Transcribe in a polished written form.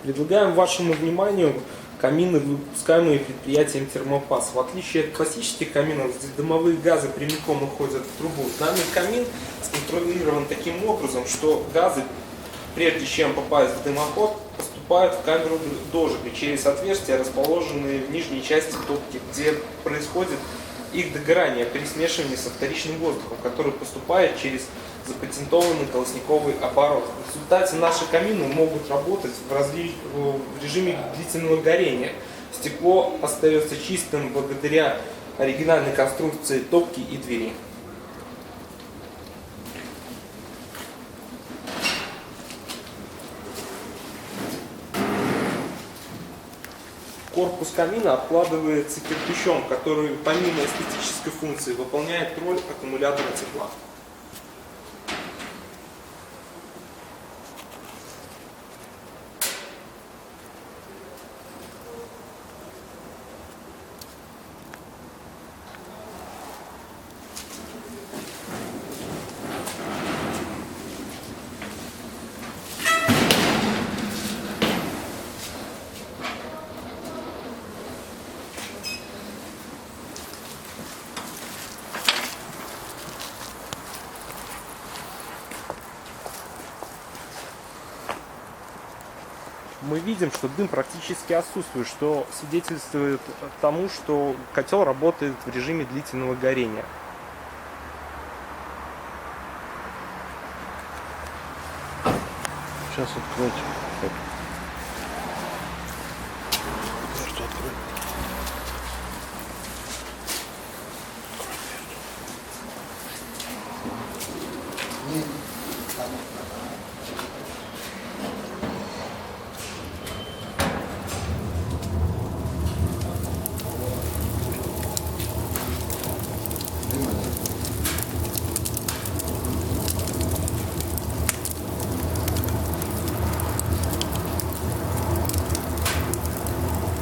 Предлагаем вашему вниманию камины, выпускаемые предприятием Термопас. В отличие от классических каминов, здесь дымовые газы прямиком уходят в трубу. Данный камин сконструирован таким образом, что газы, прежде чем попасть в дымоход, поступают в камеру дожига через отверстия, расположенные в нижней части топки, где происходит их догорание при смешивании со вторичным воздухом, который поступает через запатентованный колосниковый оборот. В результате наши камины могут работать в режиме длительного горения. Стекло остается чистым благодаря оригинальной конструкции топки и двери. Корпус камина обкладывается кирпичом, который помимо эстетической функции выполняет роль аккумулятора тепла. Мы видим, что дым практически отсутствует, что свидетельствует тому, что котел работает в режиме длительного горения. Сейчас откройте. Что открыть?